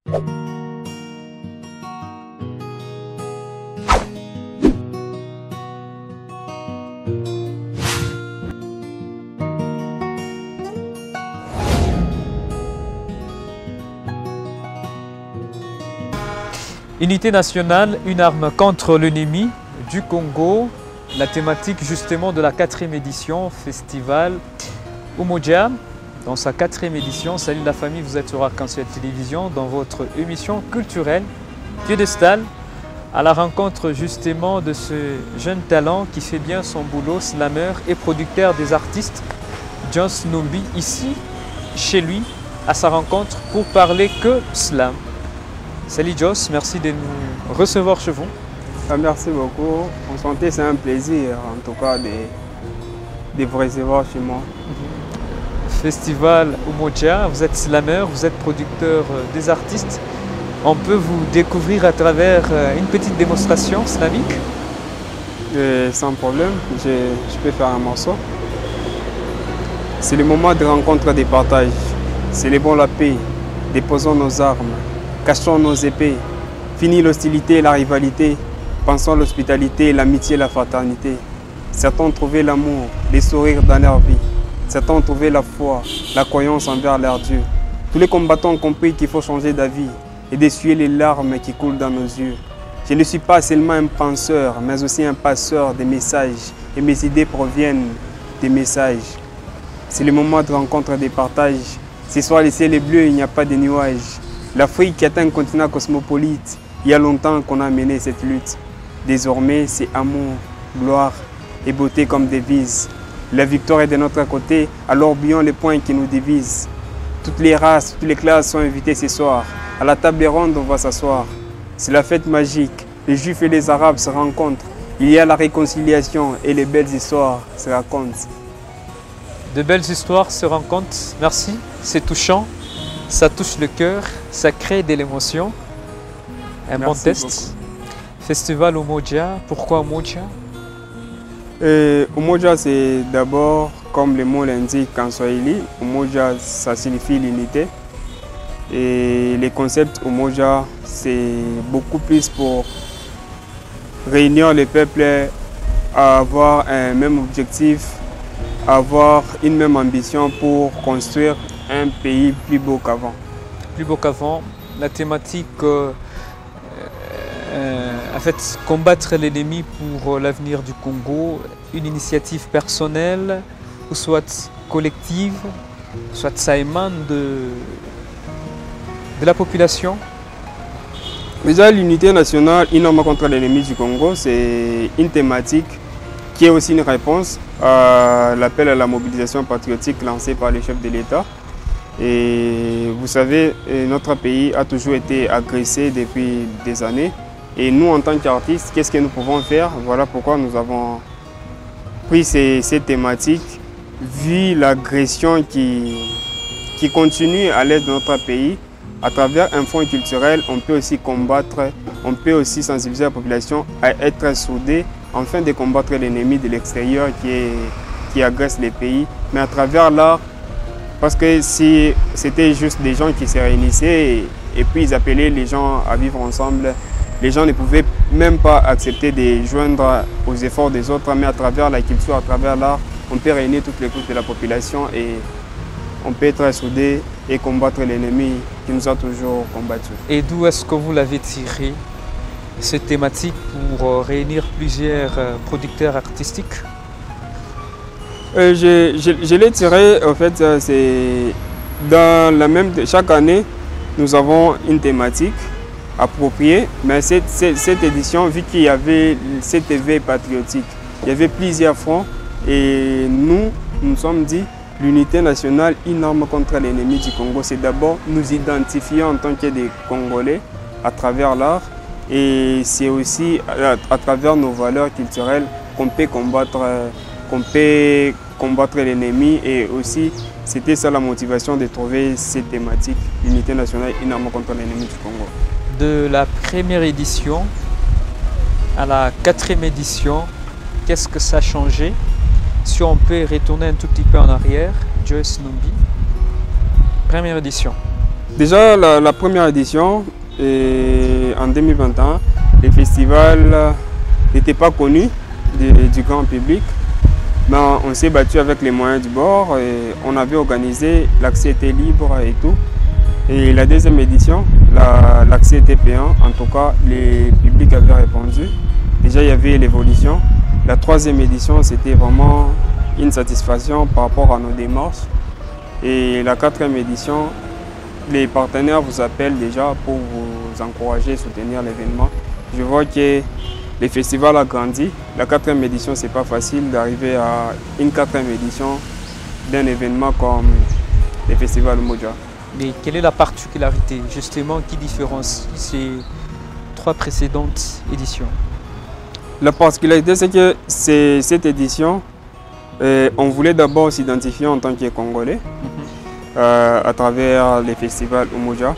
Unité nationale, une arme contre l'ennemi du Congo, la thématique justement de la 4e édition Festival Umoja. Dans sa 4e édition, salut la famille, vous êtes sur Arc-en-Ciel Télévision dans votre émission culturelle Piédestal, à la rencontre justement de ce jeune talent qui fait bien son boulot, slammer et producteur des artistes, Joss Numbi, ici, chez lui, à sa rencontre pour parler que slam. Salut Joss, merci de nous recevoir chez vous. Merci beaucoup. Enchanté, c'est un plaisir en tout cas de vous recevoir chez moi. Festival Umoja, vous êtes slammer, vous êtes producteur des artistes. On peut vous découvrir à travers une petite démonstration slamique? Sans problème, je peux faire un morceau. C'est le moment de rencontre et de partage. Célébrons la paix, déposons nos armes. Cachons nos épées, finis l'hostilité et la rivalité, pensons l'hospitalité, l'amitié et la fraternité. Certains ont trouvé l'amour, les sourires dans leur vie. Certains ont trouvé la foi, la croyance envers leur Dieu. Tous les combattants ont compris qu'il faut changer d'avis et d'essuyer les larmes qui coulent dans nos yeux. Je ne suis pas seulement un penseur, mais aussi un passeur des messages, et mes idées proviennent des messages. C'est le moment de rencontre et de partage. Ce soir, le ciel est bleu, il n'y a pas de nuages. L'Afrique est un continent cosmopolite. Il y a longtemps qu'on a mené cette lutte. Désormais, c'est amour, gloire et beauté comme devise. La victoire est de notre côté, alors oublions les points qui nous divisent. Toutes les races, toutes les classes sont invitées ce soir. À la table ronde, on va s'asseoir. C'est la fête magique. Les Juifs et les Arabes se rencontrent. Il y a la réconciliation et les belles histoires se racontent. De belles histoires se rencontrent. Merci, c'est touchant. Ça touche le cœur, ça crée de l'émotion. Un bon test. Beaucoup. Festival Umoja, pourquoi Umoja? Umoja, c'est d'abord, comme le mot l'indique en Swahili, Umoja, ça signifie l'unité. Et le concept Umoja, c'est beaucoup plus pour réunir les peuples à avoir un même objectif, à avoir une même ambition pour construire un pays plus beau qu'avant. Plus beau qu'avant. La thématique, en fait, combattre l'ennemi pour l'avenir du Congo, une initiative personnelle, ou soit collective, soit ça émane de la population. Déjà, l'unité nationale, une arme contre l'ennemi du Congo, c'est une thématique qui est aussi une réponse à l'appel à la mobilisation patriotique lancé par les chefs de l'État. Et vous savez, notre pays a toujours été agressé depuis des années. Et nous, en tant qu'artistes, qu'est-ce que nous pouvons faire? Voilà pourquoi nous avons pris ces thématiques, vu l'agression qui continue à l'est de notre pays. À travers un fonds culturel, on peut aussi combattre, on peut aussi sensibiliser la population à être soudée afin de combattre l'ennemi de l'extérieur qui agresse les pays. Mais à travers l'art, parce que si c'était juste des gens qui se réunissaient et puis ils appelaient les gens à vivre ensemble, les gens ne pouvaient même pas accepter de joindre aux efforts des autres, mais à travers la culture, à travers l'art, on peut réunir toutes les couches de la population et on peut être soudés et combattre l'ennemi qui nous a toujours combattus. Et d'où est-ce que vous l'avez tiré, cette thématique, pour réunir plusieurs producteurs artistiques? Je l'ai tiré, en fait, c'est dans la même... Chaque année, nous avons une thématique appropriée, mais cette édition, vu qu'il y avait cet éveil patriotique, il y avait plusieurs fronts et nous sommes dit, l'unité nationale, une arme contre l'ennemi du Congo, c'est d'abord nous identifier en tant que des Congolais à travers l'art et c'est aussi à travers nos valeurs culturelles qu'on peut combattre l'ennemi et aussi c'était ça la motivation de trouver cette thématique, l'unité nationale, une arme contre l'ennemi du Congo. De la première édition à la 4e édition, qu'est-ce que ça a changé? Si on peut retourner un tout petit peu en arrière, Joss Numbi, première édition. Déjà, la première édition, en 2021, les festivals n'étaient pas connus du grand public. Mais on s'est battu avec les moyens du bord et on avait organisé, l'accès était libre et tout. Et la deuxième édition, l'accès était payant, en tout cas les publics avaient répondu. Déjà il y avait l'évolution. La troisième édition, c'était vraiment une satisfaction par rapport à nos démarches. Et la quatrième édition, les partenaires vous appellent déjà pour vous encourager, soutenir l'événement. Je vois que les festivals ont grandi. La quatrième édition, ce n'est pas facile d'arriver à une quatrième édition d'un événement comme les festivals Umoja. Mais quelle est la particularité justement qui différencie ces trois précédentes éditions? La particularité, c'est que cette édition, on voulait d'abord s'identifier en tant que Congolais à travers les festivals Umoja.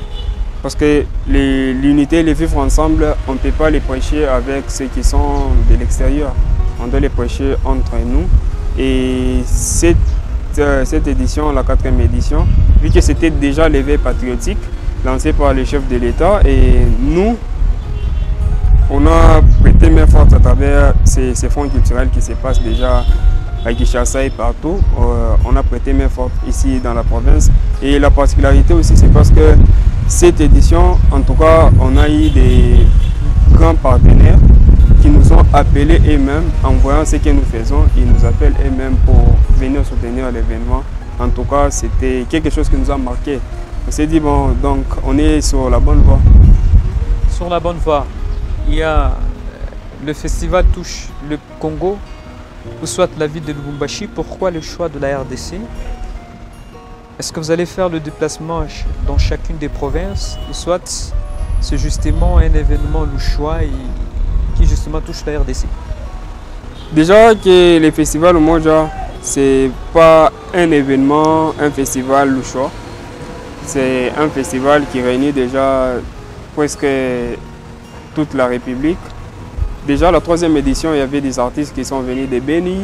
Parce que l'unité, les vivre ensemble, on ne peut pas les prêcher avec ceux qui sont de l'extérieur. On doit les prêcher entre nous. Et cette édition, la quatrième édition, vu que c'était déjà l'éveil patriotique lancé par les chefs de l'État, et nous, on a prêté main forte à travers ces fonds culturels qui se passent déjà à Kinshasa et partout. On a prêté main forte ici dans la province. Et la particularité aussi, c'est parce que cette édition, en tout cas, on a eu des grands partenaires qui nous ont appelés eux-mêmes en voyant ce que nous faisons. Ils nous appellent eux-mêmes pour venir soutenir l'événement. En tout cas, c'était quelque chose qui nous a marqué. On s'est dit, bon, donc on est sur la bonne voie. Sur la bonne voie, il y a le festival touche le Congo, ou soit la ville de Lubumbashi. Pourquoi le choix de la RDC? Est-ce que vous allez faire le déplacement dans chacune des provinces, ou soit c'est justement un événement louchois qui justement touche la RDC? Déjà que les festivals Umoja, c'est pas un événement, un festival louchois. C'est un festival qui réunit déjà presque toute la République. Déjà la troisième édition, il y avait des artistes qui sont venus de Beni,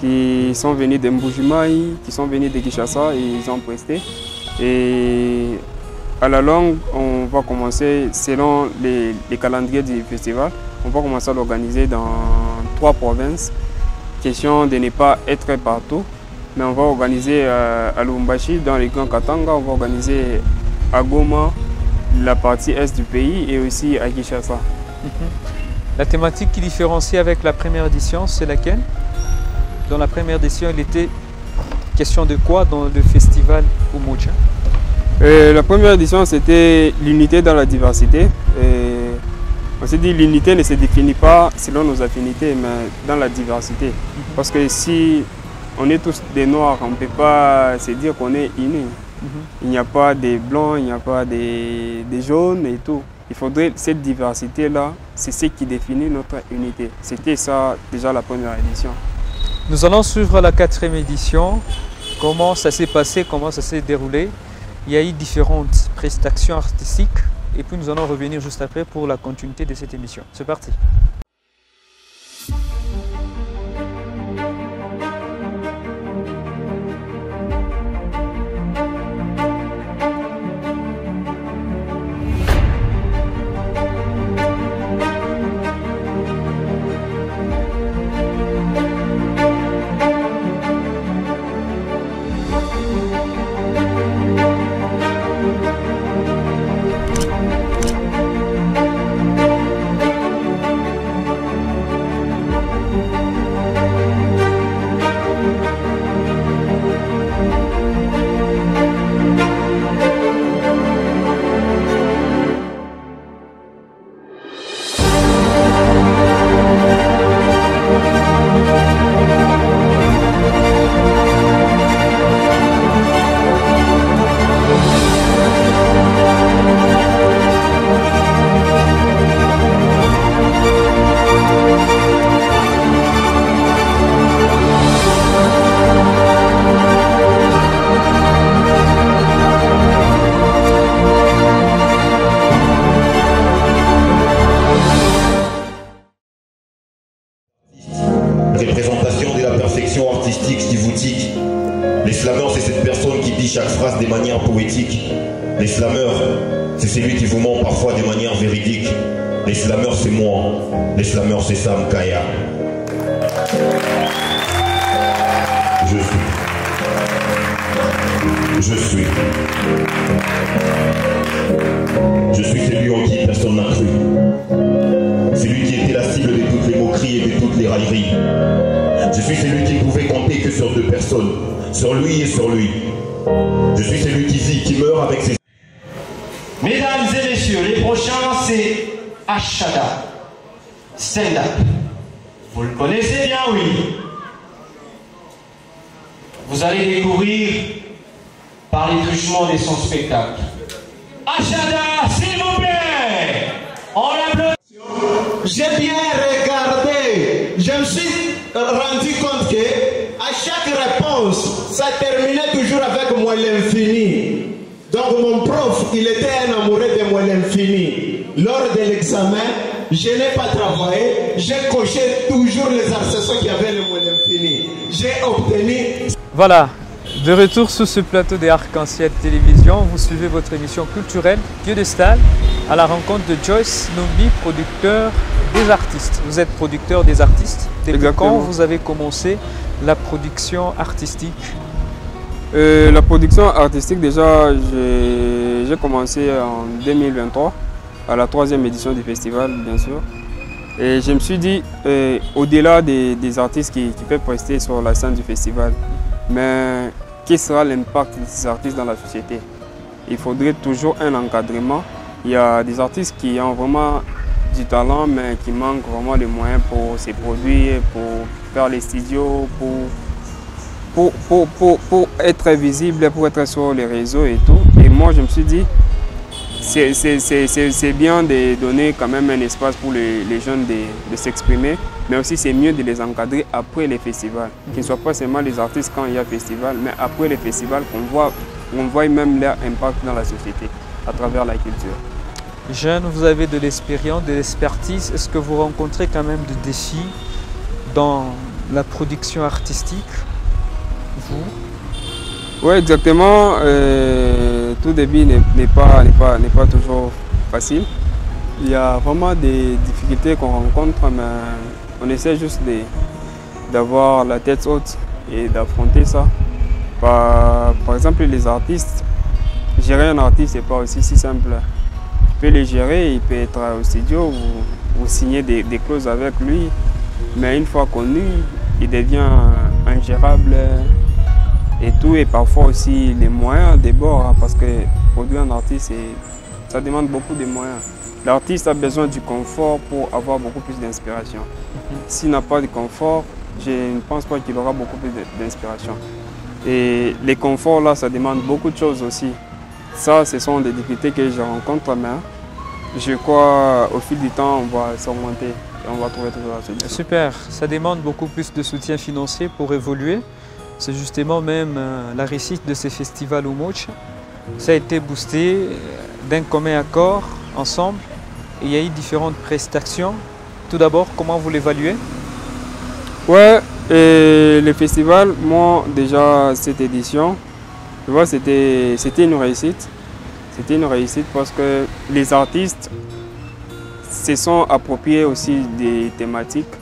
qui sont venus de Mbujimaï, qui sont venus de Kinshasa et ils ont presté. Et à la longue, on va commencer, selon les calendriers du festival, on va commencer à l'organiser dans 3 provinces. Question de ne pas être partout, mais on va organiser à Lubumbashi, dans les Grands Katanga, on va organiser à Goma, la partie est du pays, et aussi à Kinshasa. La thématique qui différencie avec la première édition, c'est laquelle? Dans la première édition, il était question de quoi dans le festival Umoja? La première édition, c'était l'unité dans la diversité. On s'est dit l'unité ne se définit pas selon nos affinités, mais dans la diversité. Parce que si on est tous des Noirs, on ne peut pas se dire qu'on est unis. Il n'y a pas des Blancs, il n'y a pas des Jaunes et tout. Il faudrait cette diversité-là, c'est ce qui définit notre unité. C'était ça déjà la première édition. Nous allons suivre la quatrième édition. Comment ça s'est passé, comment ça s'est déroulé. Il y a eu différentes prestations artistiques et puis nous allons revenir juste après pour la continuité de cette émission. C'est parti. celui qui vous ment parfois de manière véridique. Les slameurs, c'est moi. Les slameurs, c'est Sam Kaya. Je suis celui en qui personne n'a cru. Celui qui était la cible de toutes les moqueries et de toutes les railleries. Je suis celui qui ne pouvait compter que sur deux personnes, sur lui et sur lui. Je suis celui qui vit, qui meurt avec ses... Mesdames et messieurs, les prochains, c'est Ashada. Stand up. Vous le connaissez bien, oui. Vous allez découvrir par les truchements de son spectacle. Ashada, s'il vous plaît. On l'applaudit. J'ai bien regardé. Je me suis rendu compte que à chaque réponse, ça terminait toujours avec moi l'infini. Donc mon prof, il était un amoureux de moi l'infini. Lors de l'examen, je n'ai pas travaillé, j'ai coché toujours les accessoires qui avaient le moi l'infini. J'ai obtenu... Voilà, de retour sur ce plateau des Arc-en-Ciel Télévision, vous suivez votre émission culturelle Piédestal à la rencontre de Joyce Numbi, producteur des artistes. Vous êtes producteur des artistes. Depuis quand vous avez commencé la production artistique? La production artistique, déjà, j'ai commencé en 2023, à la 3e édition du festival, bien sûr. Et je me suis dit, au-delà des artistes qui peuvent rester sur la scène du festival, mais quel sera l'impact de ces artistes dans la société? Il faudrait toujours un encadrement. Il y a des artistes qui ont vraiment du talent, mais qui manquent vraiment de moyens pour se produire, pour faire les studios, pour être visible, pour être sur les réseaux et tout. Et moi, je me suis dit, c'est bien de donner quand même un espace pour les jeunes de s'exprimer, mais aussi c'est mieux de les encadrer après les festivals. Qu'ils ne soient pas seulement les artistes quand il y a festival, mais après les festivals qu'on voit même leur impact dans la société à travers la culture. Jeune, vous avez de l'expérience, de l'expertise. Est-ce que vous rencontrez quand même des défis dans la production artistique? Oui, exactement. Tout début n'est pas toujours facile. Il y a vraiment des difficultés qu'on rencontre, mais on essaie juste d'avoir la tête haute et d'affronter ça. Par exemple, les artistes, gérer un artiste n'est pas aussi si simple. Il peut les gérer, il peut être au studio, vous signez des clauses avec lui, mais une fois connu, il devient ingérable. Et tout, et parfois aussi les moyens débordent, hein, parce que produire un artiste, ça demande beaucoup de moyens. L'artiste a besoin du confort pour avoir beaucoup plus d'inspiration. S'il n'a pas de confort, je ne pense pas qu'il aura beaucoup plus d'inspiration. Et les conforts là, ça demande beaucoup de choses aussi. Ça, ce sont des difficultés que je rencontre, mais je crois au fil du temps, on va s'augmenter et on va trouver toujours la solution. Super, ça demande beaucoup plus de soutien financier pour évoluer. C'est justement même la réussite de ces festivals Umoja. Ça a été boosté d'un commun accord ensemble. Et il y a eu différentes prestations. Tout d'abord, comment vous l'évaluez? Ouais, et le festival, moi déjà cette édition, tu vois, c'était une réussite. C'était une réussite parce que les artistes se sont appropriés aussi des thématiques.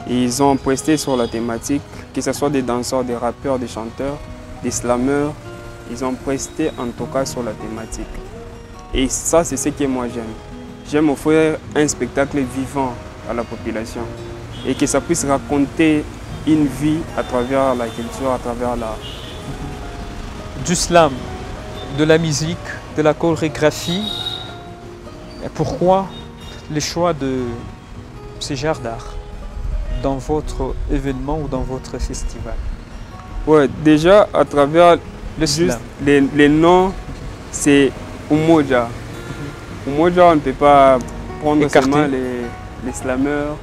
Ils ont presté sur la thématique, que ce soit des danseurs, des rappeurs, des chanteurs, des slameurs. Ils ont presté en tout cas sur la thématique. Et ça, c'est ce que moi j'aime. J'aime offrir un spectacle vivant à la population et que ça puisse raconter une vie à travers la culture, à travers l'art. Du slam, de la musique, de la chorégraphie. Et pourquoi le choix de ces genres d'art dans votre événement ou dans votre festival? Ouais, déjà à travers les noms, c'est Umoja. Umoja, on ne peut pas prendre seulement les slameurs.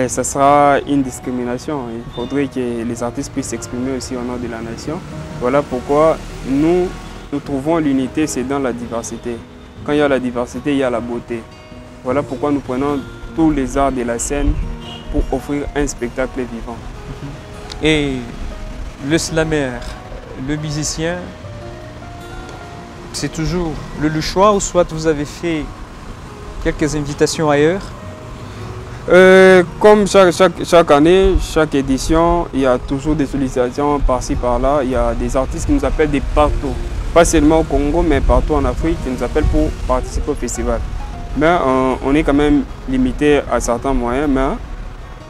Ça sera une discrimination. Il faudrait que les artistes puissent s'exprimer aussi au nom de la nation. Voilà pourquoi nous trouvons l'unité, c'est dans la diversité. Quand il y a la diversité, il y a la beauté. Voilà pourquoi nous prenons tous les arts de la scène pour offrir un spectacle vivant. Et le slammer, le musicien, C'est toujours le choix ou soit vous avez fait quelques invitations ailleurs? Comme chaque année, chaque édition, il y a toujours des sollicitations par-ci par-là. Il y a des artistes qui nous appellent des partout. Pas seulement au Congo, mais partout en Afrique, qui nous appellent pour participer au festival. Mais on est quand même limité à certains moyens. Mais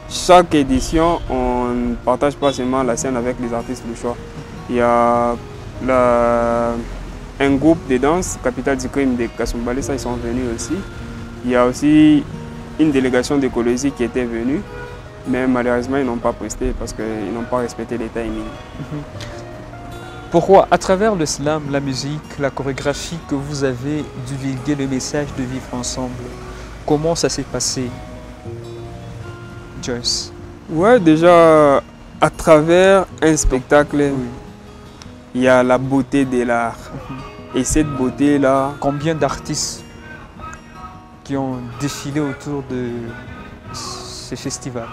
chaque édition, on ne partage pas seulement la scène avec les artistes du choix. Il y a un groupe de danse, Capitale du Crime de Kasumbalé, ça ils sont venus aussi. Il y a aussi une délégation d'écologie qui était venue, mais malheureusement ils n'ont pas presté parce qu'ils n'ont pas respecté les timings. Pourquoi, à travers le slam, la musique, la chorégraphie, que vous avez divulgué le message de vivre ensemble, comment ça s'est passé, Joyce? Ouais, déjà à travers un spectacle, oui, il y a la beauté de l'art. Et cette beauté-là... Combien d'artistes qui ont défilé autour de ce festival?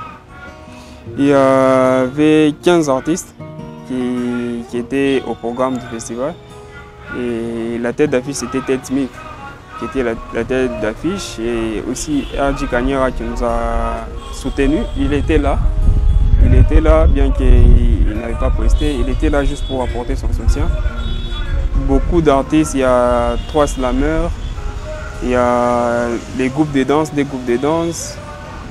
Il y avait 15 artistes qui étaient au programme du festival. Et la tête d'affiche, c'était Ted Smith, qui était la tête d'affiche. Et aussi R.J. Kanyera qui nous a soutenus. Il était là. Il était là, bien qu'il n'avait pas presté. Il était là juste pour apporter son soutien. Beaucoup d'artistes, il y a 3 slammers. Il y a les groupes de danse, des groupes de danse,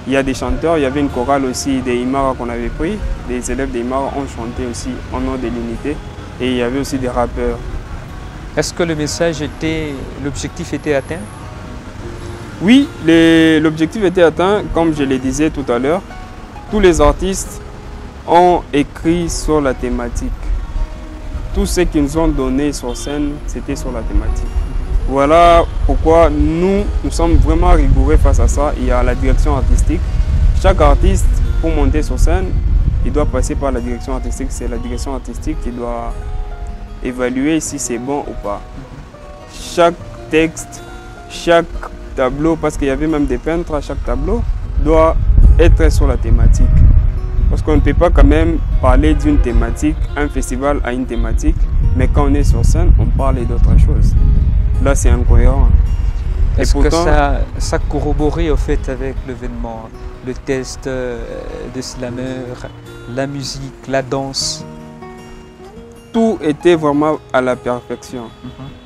il y a des chanteurs, il y avait une chorale aussi des Imara qu'on avait pris. Les élèves des Imara ont chanté aussi en nom de l'unité et il y avait aussi des rappeurs. Est-ce que le message était, l'objectif était atteint? Oui, l'objectif était atteint, comme je le disais tout à l'heure. Tous les artistes ont écrit sur la thématique. Tout ce qu'ils nous ont donné sur scène, c'était sur la thématique. Voilà pourquoi nous sommes vraiment rigoureux face à ça. Il y a la direction artistique. Chaque artiste, pour monter sur scène, il doit passer par la direction artistique. C'est la direction artistique qui doit évaluer si c'est bon ou pas. Chaque texte, chaque tableau, parce qu'il y avait même des peintres à chaque tableau, doit être sur la thématique. Parce qu'on ne peut pas quand même parler d'une thématique, un festival a une thématique, mais quand on est sur scène, on parle d'autres choses. Là, c'est incohérent. Est-ce que ça corroborait au fait avec l'événement, le test de slammer, la musique, la danse? Tout était vraiment à la perfection.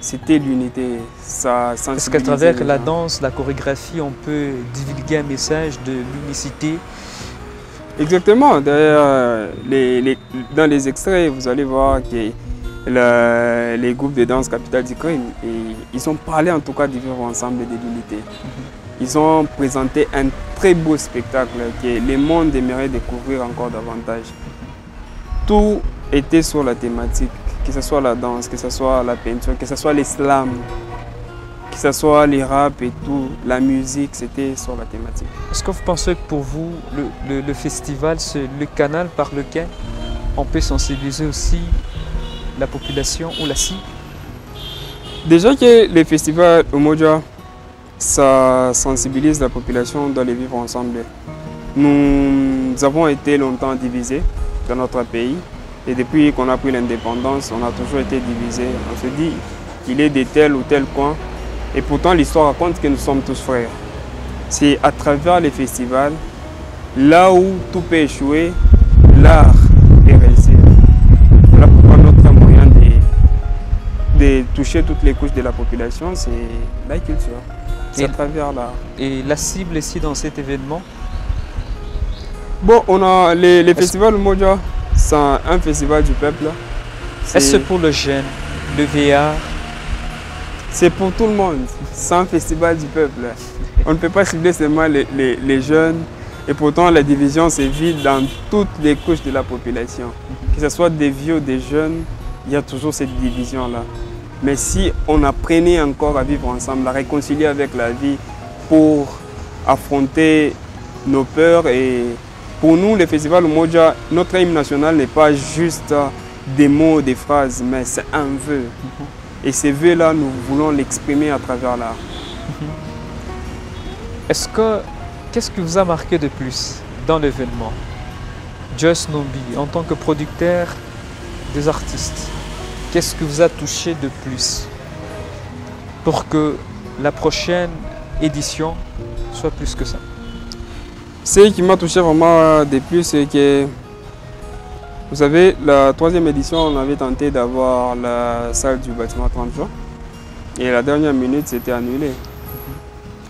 C'était l'unité. Est-ce qu'à travers la danse, la chorégraphie, on peut divulguer un message de l'unicité? Exactement. D'ailleurs, dans les extraits, vous allez voir que les groupes de danse Capitale du Crime, ils ont parlé en tout cas du vivre ensemble et de l'unité. Ils ont présenté un très beau spectacle que le monde aimerait découvrir encore davantage. Tout était sur la thématique, que ce soit la danse, que ce soit la peinture, que ce soit l'islam, que ce soit les rap et tout, la musique, c'était sur la thématique. Est-ce que vous pensez que pour vous, le festival, c'est le canal par lequel on peut sensibiliser aussi la population ou la cible? Déjà que le festival Umoja, ça sensibilise la population dans les vivre ensemble. Nous avons été longtemps divisés dans notre pays et depuis qu'on a pris l'indépendance, on a toujours été divisés. On se dit qu'il est de tel ou tel coin et pourtant l'histoire raconte que nous sommes tous frères. C'est à travers les festivals, là où tout peut échouer, l'art est réussi. Voilà pourquoi notre moyen de toucher toutes les couches de la population, c'est la culture. C'est à travers l'art. Et la cible ici dans cet événement? Bon, on a les festivals Umoja, c'est un festival du peuple. Est-ce pour le jeune, le VR? C'est pour tout le monde. C'est un festival du peuple. On ne peut pas cibler seulement les jeunes. Et pourtant, la division se vit dans toutes les couches de la population. Que ce soit des vieux ou des jeunes, il y a toujours cette division-là. Mais si on apprenait encore à vivre ensemble, à réconcilier avec la vie pour affronter nos peurs. Et pour nous, le festival Umoja, notre hymne national n'est pas juste des mots, des phrases, mais c'est un vœu. Et ces vœux-là, nous voulons l'exprimer à travers l'art. Qu'est-ce qui vous a marqué de plus dans l'événement? Joyce Nombi, en tant que producteur des artistes, qu'est-ce qui vous a touché de plus? pour que la prochaine édition soit plus que ça? Ce qui m'a touché vraiment de plus, c'est que, vous savez, la 3e édition, on avait tenté d'avoir la salle du bâtiment 30 juin. Et la dernière minute, c'était annulé.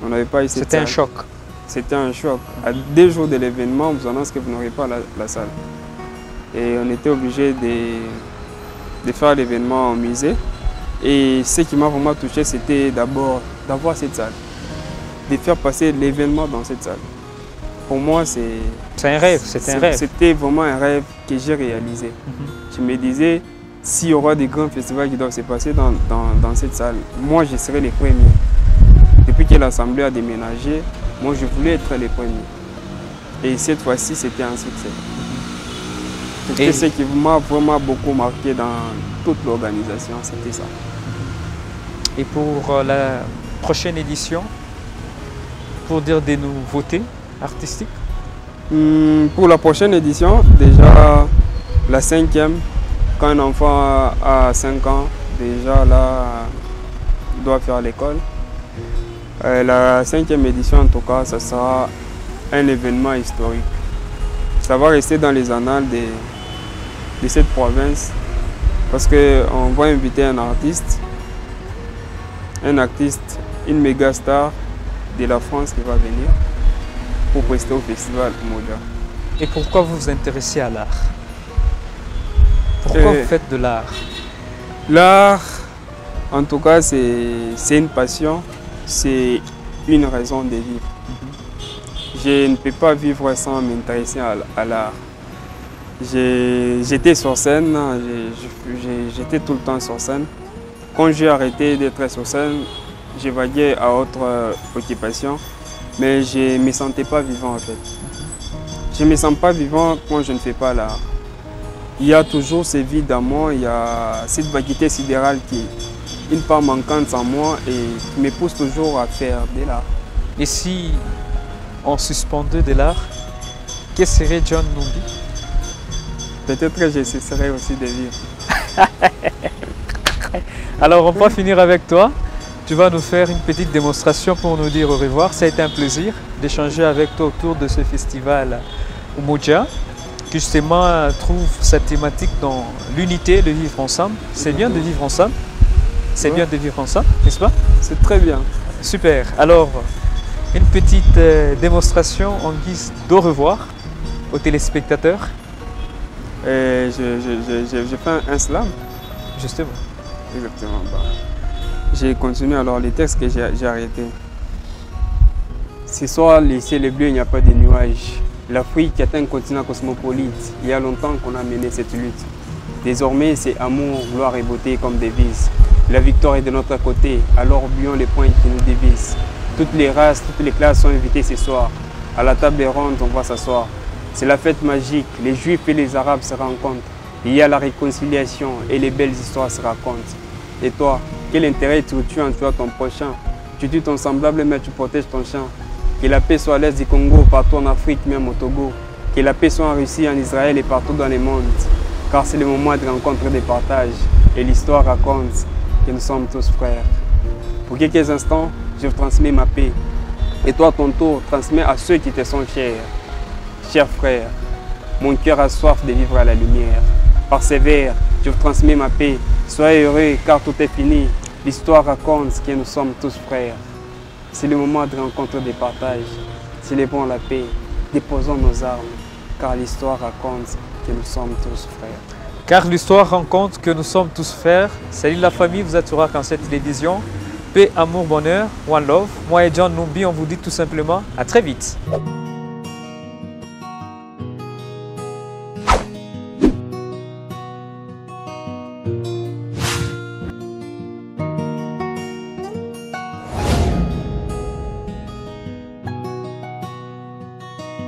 On n'avait pas eu cette salle. C'était un choc. C'était un choc. À 2 jours de l'événement, on vous annonce que vous n'aurez pas la salle. Et on était obligé de faire l'événement au musée. Et ce qui m'a vraiment touché, c'était d'abord d'avoir cette salle. De faire passer l'événement dans cette salle. Pour moi, c'est un rêve, c'est un rêve. C'était vraiment un rêve que j'ai réalisé. Je me disais, s'il y aura des grands festivals qui doivent se passer dans cette salle, moi je serai les premiers. Depuis que l'Assemblée a déménagé, moi je voulais être les premiers. Et cette fois-ci, c'était un succès. C'était ce qui m'a vraiment beaucoup marqué dans toute l'organisation, c'était ça. Et pour la prochaine édition, pour dire des nouveautés artistiques? Pour la prochaine édition, déjà la 5e, quand un enfant a 5 ans, déjà là, il doit faire l'école. La 5e édition, en tout cas, ça sera un événement historique. Ça va rester dans les annales de cette province parce qu'on va inviter un artiste, une méga star de la France qui va venir pour prester au festival Umoja. Et pourquoi vous vous intéressez à l'art? Pourquoi vous faites de l'art? L'art, en tout cas, c'est une passion, c'est une raison de vivre. Je ne peux pas vivre sans m'intéresser à l'art. J'étais sur scène, j'étais tout le temps sur scène. Quand j'ai arrêté d'être sur scène, j'évaguais à autre occupation, mais je ne me sentais pas vivant en fait. Je ne me sens pas vivant quand je ne fais pas l'art. Il y a toujours ce vide en moi, il y a cette vacuité sidérale qui est une part manquante en moi et qui me pousse toujours à faire de l'art. Et si on suspendait de l'art, que serait John Numbi? Peut-être que je cesserai aussi de vivre. Alors on va finir avec toi. Tu vas nous faire une petite démonstration pour nous dire au revoir. Ça a été un plaisir d'échanger avec toi autour de ce festival Umoja, qui justement trouve sa thématique dans l'unité, le vivre ensemble. C'est bien de vivre ensemble. C'est bien de vivre ensemble, n'est-ce pas? C'est très bien. Super. Alors, une petite démonstration en guise d'au revoir aux téléspectateurs. Je fais un slam. Justement. Exactement. J'ai continué alors les textes que j'ai arrêtés. Ce soir, le ciel est bleu, il n'y a pas de nuages. L'Afrique est un continent cosmopolite. Il y a longtemps qu'on a mené cette lutte. Désormais, c'est amour, gloire et beauté comme devise. La victoire est de notre côté, alors oublions les points qui nous divisent. Toutes les races, toutes les classes sont invitées ce soir. À la table ronde, on va s'asseoir. C'est la fête magique, les Juifs et les Arabes se rencontrent. Il y a la réconciliation et les belles histoires se racontent. Et toi, quel intérêt tu en tuant ton prochain? Tu tues ton semblable mais tu protèges ton chien. Que la paix soit à l'est du Congo, partout en Afrique, même au Togo. Que la paix soit en Russie, en Israël et partout dans le monde. Car c'est le moment de rencontre et de partage. Et l'histoire raconte que nous sommes tous frères. Pour quelques instants, je transmets ma paix. Et toi, à ton tour, transmets à ceux qui te sont chers. Chers frères, mon cœur a soif de vivre à la lumière. Par ces vers, je vous transmets ma paix. Soyez heureux car tout est fini. L'histoire raconte que nous sommes tous frères. C'est le moment de rencontre et de partage. Célébrons la paix. Déposons nos armes. Car l'histoire raconte que nous sommes tous frères. Car l'histoire raconte que nous sommes tous frères. Salut la famille, vous êtes sur Arc-en-Ciel Télévision. Paix, amour, bonheur, one love. Moi et John Numbi, on vous dit tout simplement à très vite.